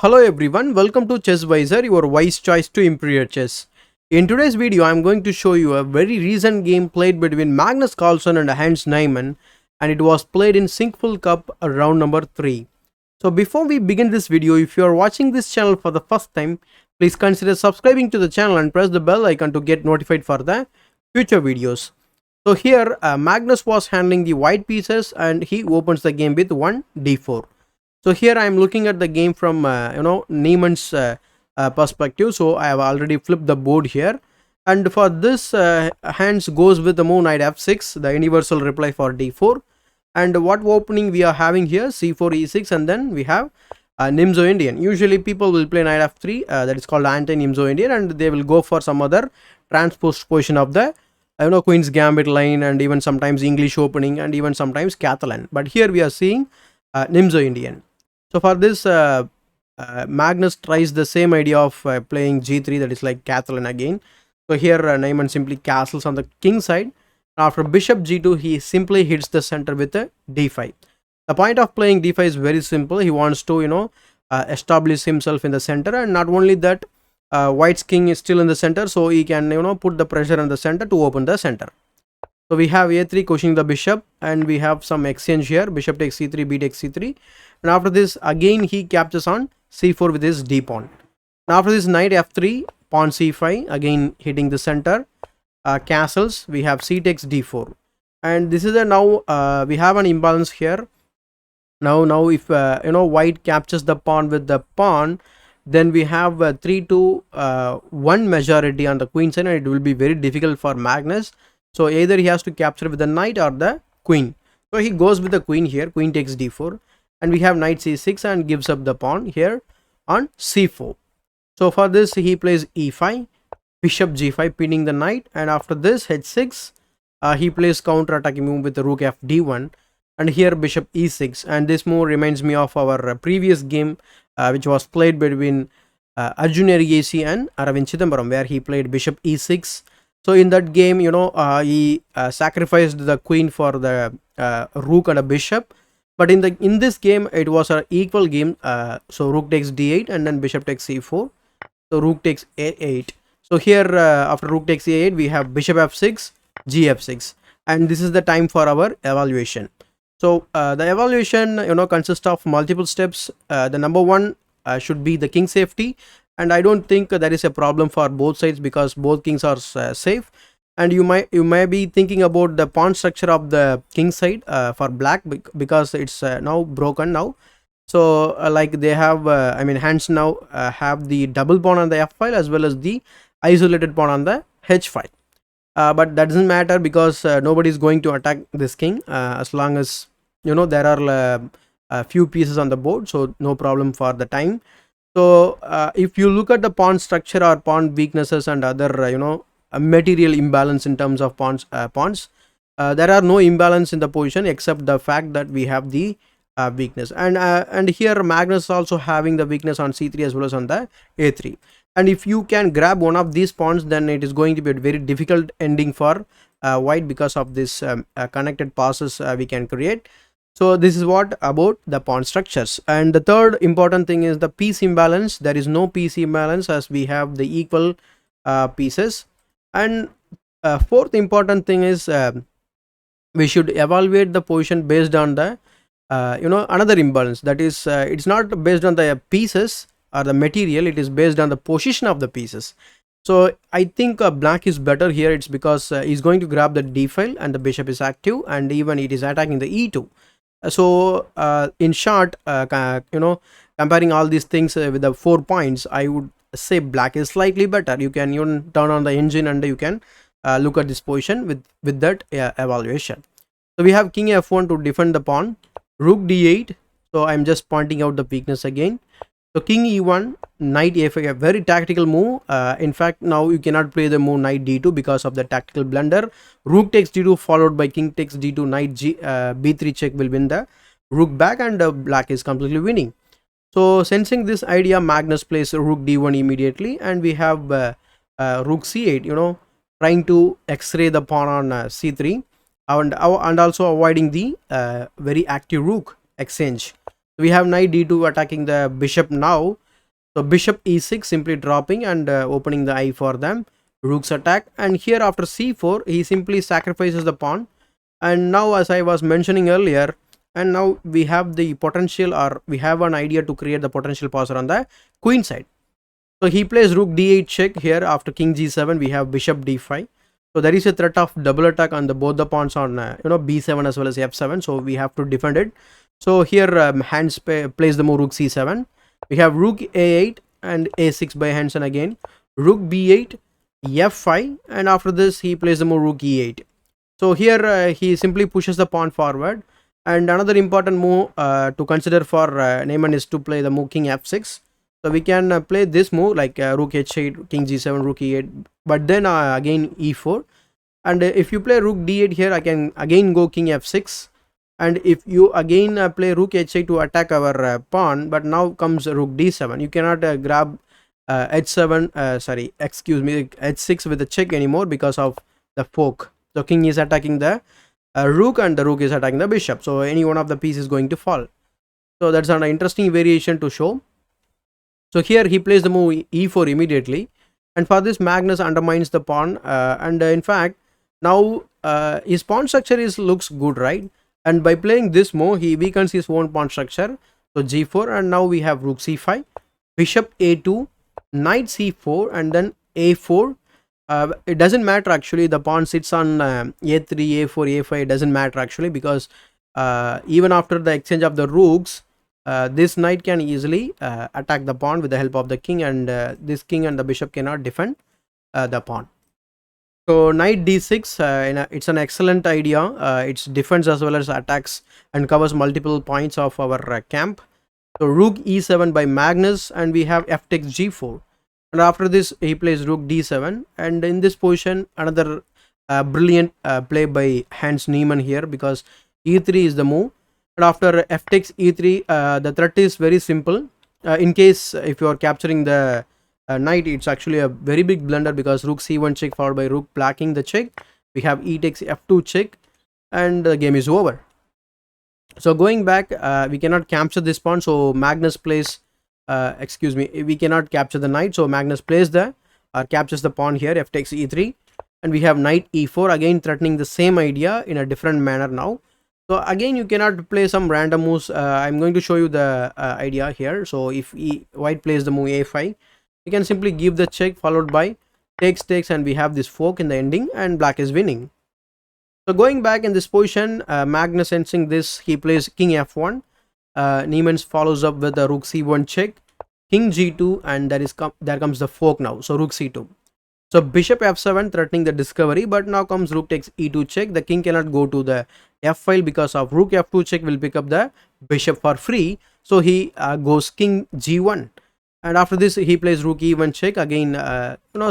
Hello everyone, welcome to ChessVisor, your wise choice to improve your chess. In today's video, I am going to show you a very recent game played between Magnus Carlsen and Hans Niemann, and it was played in Sinquefield Cup round number 3. So before we begin this video, if you are watching this channel for the first time, please consider subscribing to the channel and press the bell icon to get notified for the future videos. So here Magnus was handling the white pieces and he opens the game with 1 d4. So here I am looking at the game from Niemann's perspective. So I have already flipped the board here, and for this Hans goes with the move knight f6, the universal reply for d4. And what opening we are having here, c4 e6, and then we have Nimzo Indian. Usually people will play knight f3, that is called anti-Nimzo Indian, and they will go for some other transposed position of the Queen's Gambit line, and even sometimes English opening, and even sometimes Catalan. But here we are seeing Nimzo Indian. So for this Magnus tries the same idea of playing g3, that is like Catalan again. So here Niemann simply castles on the king side. After bishop g2, he simply hits the center with a d5. The point of playing d5 is very simple. He wants to establish himself in the center, and not only that, white's king is still in the center, so he can put the pressure on the center to open the center. So we have a3 cushioning the bishop, and we have some exchange here, bishop takes c3, b takes c3, and after this again he captures on c4 with his d pawn. Now after this knight f3, pawn c5, again hitting the center, castles, we have c takes d4, and this is a now we have an imbalance here. Now if white captures the pawn with the pawn, then we have 3-1 majority on the queen side, and it will be very difficult for Magnus. So either he has to capture with the knight or the queen. So he goes with the queen here, queen takes d4, and we have knight c6 and gives up the pawn here on c4. So for this he plays e5, bishop g5 pinning the knight, and after this h6 he plays counter attacking move with the rook fd1, and here bishop e6. And this move reminds me of our previous game which was played between Arjun Erigesi and Aravind Chidambaram, where he played bishop e6. So in that game, he sacrificed the queen for the rook and a bishop. But in this game, it was an equal game. So rook takes d8, and then bishop takes c4. So rook takes a8. So here after rook takes a8, we have bishop f6, gf6, and this is the time for our evaluation. So the evaluation consists of multiple steps. The number one should be the king safety. And I don't think there is a problem for both sides, because both kings are safe. And you might be thinking about the pawn structure of the king side for black, because it's now broken now. So like they have Hans now have the double pawn on the f file as well as the isolated pawn on the h file. But that doesn't matter, because nobody is going to attack this king as long as there are a few pieces on the board. So no problem for the time. So if you look at the pawn structure or pawn weaknesses and other a material imbalance in terms of pawns, there are no imbalance in the position except the fact that we have the weakness. And here Magnus also having the weakness on c3 as well as on the a3. And if you can grab one of these pawns, then it is going to be a very difficult ending for white, because of this connected passes we can create. So this is what about the pawn structures. And the third important thing is the piece imbalance. There is no piece imbalance, as we have the equal pieces. And fourth important thing is we should evaluate the position based on the another imbalance. That is it's not based on the pieces or the material, it is based on the position of the pieces. So I think black is better here. It's because he's going to grab the d file, and the bishop is active, and even it is attacking the e2. So in short, comparing all these things with the 4 points, I would say black is slightly better. You can even turn on the engine and you can look at this position with that evaluation. So we have king f1 to defend the pawn, rook d8. So I'm just pointing out the weakness again. So king e1, knight a5, a very tactical move. In fact, now you cannot play the move knight d2 because of the tactical blunder. Rook takes d2 followed by king takes d2, knight b3 check will win the rook back, and black is completely winning. So sensing this idea, Magnus plays rook d1 immediately, and we have rook c8, trying to x-ray the pawn on c3, and also avoiding the very active rook exchange. We have knight d2 attacking the bishop now, So bishop e6 simply dropping and opening the eye for them. Rook's attack, and here after c4 he simply sacrifices the pawn. And now, as I was mentioning earlier, and now we have the potential, or we have an idea to create the potential passer on the queen side. So he plays rook d8 check here. After king g7 we have bishop d5. So there is a threat of double attack on the both the pawns on b7 as well as f7, so we have to defend it. So here Hans plays the move rook c7. We have rook a8 and a6 by Hansen again, rook b8, f5, and after this he plays the move rook e8. So here he simply pushes the pawn forward. And another important move to consider for Niemann is to play the move king f6. So we can play this move like rook h8, king g7, rook e8, but then again e4. And if you play rook d8 here, I can again go king f6. And if you again play rook h8 to attack our pawn, but now comes rook d7, you cannot grab h7, sorry, excuse me, h6 with a check anymore because of the fork. So king is attacking the rook and the rook is attacking the bishop. So any one of the pieces is going to fall. So that's an interesting variation to show. So here he plays the move e4 immediately, and for this Magnus undermines the pawn, and in fact now his pawn structure looks good, right? And by playing this move he weakens his own pawn structure. So g4, and now we have rook c5, bishop a2, knight c4, and then a4. It doesn't matter actually, the pawn sits on a3, a4, a5. It doesn't matter actually, because even after the exchange of the rooks, this knight can easily attack the pawn with the help of the king, and this king and the bishop cannot defend the pawn. So knight d6, it's an excellent idea. It's defends as well as attacks and covers multiple points of our camp. So rook e7 by Magnus, and we have f takes g4. And after this he plays rook d7, and in this position another brilliant play by Hans Niemann here, because e3 is the move. And after f takes e3, the threat is very simple. In case if you are capturing the knight, it's actually a very big blunder, because rook c1 check followed by rook blocking the check. We have e takes f2 check, and the game is over. So going back, we cannot capture this pawn, so Magnus plays excuse me, we cannot capture the knight, so Magnus plays the captures the pawn here, f takes e3, and we have knight e4, again threatening the same idea in a different manner now. So again you cannot play some random moves. I'm going to show you the idea here. So if white plays the move a5, you can simply give the check followed by takes, and we have this fork in the ending, and black is winning. So going back in this position, Magnus sensing this, he plays king f1. Niemann follows up with the rook c1 check, king g2, and there comes the fork now. So rook c2. So bishop f7 threatening the discovery, but now comes rook takes e2 check. The king cannot go to the f file because of rook f2 check will pick up the bishop for free. So he goes king g1, and after this he plays rook e1 check again.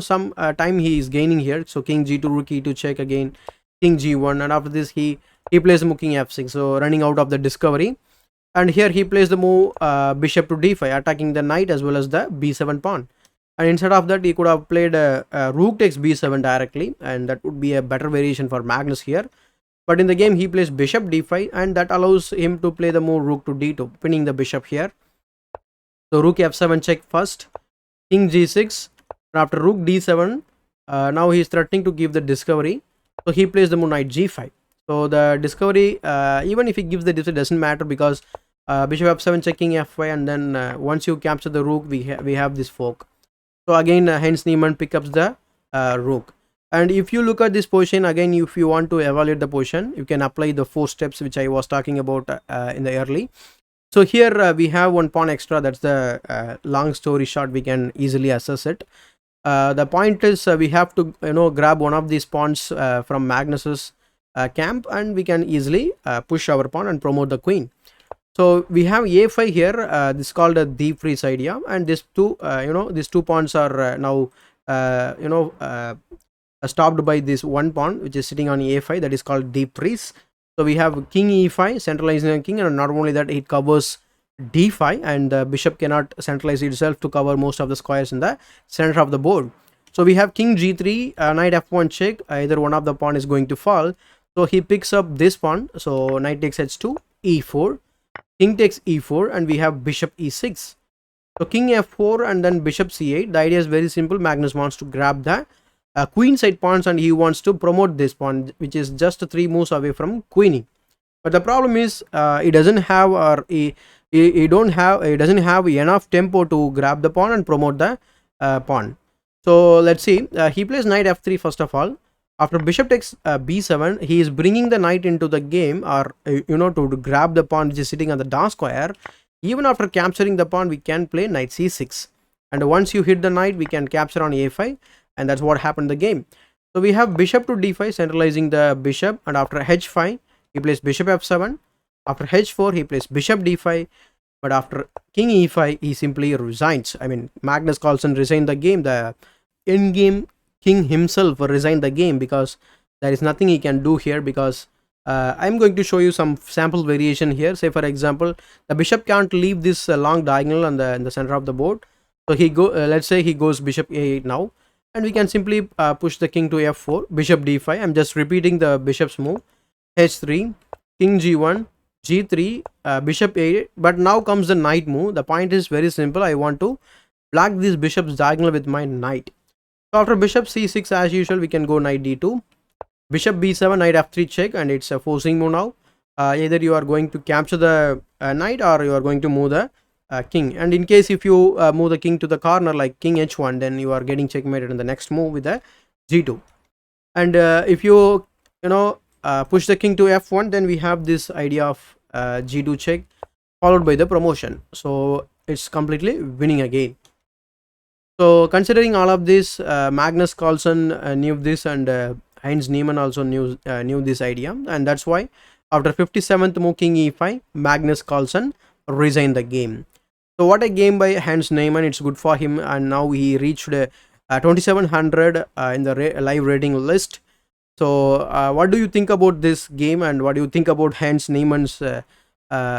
Some time he is gaining here. So king g2, rook e2 check, again king g1, and after this he plays move king f6. So running out of the discovery. And here he plays the move bishop to d5, attacking the knight as well as the b7 pawn. And instead of that he could have played rook takes b7 directly, and that would be a better variation for Magnus here. But in the game he plays bishop d5, and that allows him to play the move rook to d2, pinning the bishop here. So rook f7 check first, king g6, and after rook d7, now he is threatening to give the discovery. So he plays the move knight g5. So the discovery, even if he gives the discovery, doesn't matter, because bishop f7 checking f5, and then once you capture the rook, we have this fork. So again hence Niemann picks up the rook. And if you look at this position again, if you want to evaluate the position, you can apply the 4 steps which I was talking about in the early. So here we have one pawn extra. That's the long story short, we can easily assess it. The point is we have to grab one of these pawns from Magnus's camp, and we can easily push our pawn and promote the queen. So we have a5 here. This is called a deep freeze idea, and these two these two pawns are now stopped by this one pawn which is sitting on a5, that is called deep freeze. So we have king e5 centralizing the king, and not only that, it covers d5, and the bishop cannot centralize itself to cover most of the squares in the center of the board. So we have king g3, knight f1 check, either one of the pawn is going to fall. So he picks up this pawn, so knight takes h2, e4, king takes e4, and we have bishop e6. So king f4 and then bishop c8. The idea is very simple. Magnus wants to grab the queen side pawns and he wants to promote this pawn, which is just 3 moves away from queening. But the problem is he doesn't have, or he doesn't have enough tempo to grab the pawn and promote the pawn. So let's see. He plays knight f3 first of all. After bishop takes b7, he is bringing the knight into the game, or to grab the pawn which is sitting on the dark square. Even after capturing the pawn, we can play knight c6, and once you hit the knight, we can capture on a5, and that's what happened in the game. So we have bishop to d5, centralizing the bishop, and after h5, he plays bishop f7. After h4, he plays bishop d5, but after king e5, he simply resigns. I mean, Magnus Carlsen resigned the game. The in-game king himself resigned the game because there is nothing he can do here, because I'm going to show you some sample variation here. Say for example, the bishop can't leave this long diagonal on in the center of the board. So let's say he goes bishop a8 now, and we can simply push the king to f4, bishop d5. I'm just repeating the bishop's move. h3, king g1, g3, bishop a8. But now comes the knight move. The point is very simple. I want to block this bishop's diagonal with my knight. So after bishop c6, as usual, we can go knight d2, bishop b7, knight f3 check, and it's a forcing move now. Either you are going to capture the knight, or you are going to move the king. And in case if you move the king to the corner like king h1, then you are getting checkmated in the next move with the g2. And if you push the king to f1, then we have this idea of g2 check followed by the promotion. So it's completely winning again. So considering all of this, Magnus Carlsen knew this, and Heinz Niemann also knew this idea, and that's why after 57th move king e5, Magnus Carlsen resigned the game. So what a game by Heinz Niemann. It's good for him, and now he reached 2700 in the live rating list. So what do you think about this game, and what do you think about Heinz Niemann's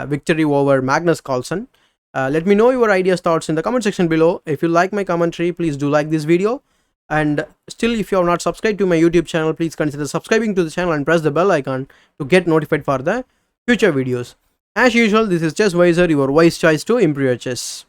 victory over Magnus Carlsen? Let me know your ideas, thoughts in the comment section below. If you like my commentary, please do like this video, and still if you have not subscribed to my YouTube channel, please consider subscribing to the channel and press the bell icon to get notified for the future videos. As usual, this is Chess Wiser, your wise choice to improve your chess.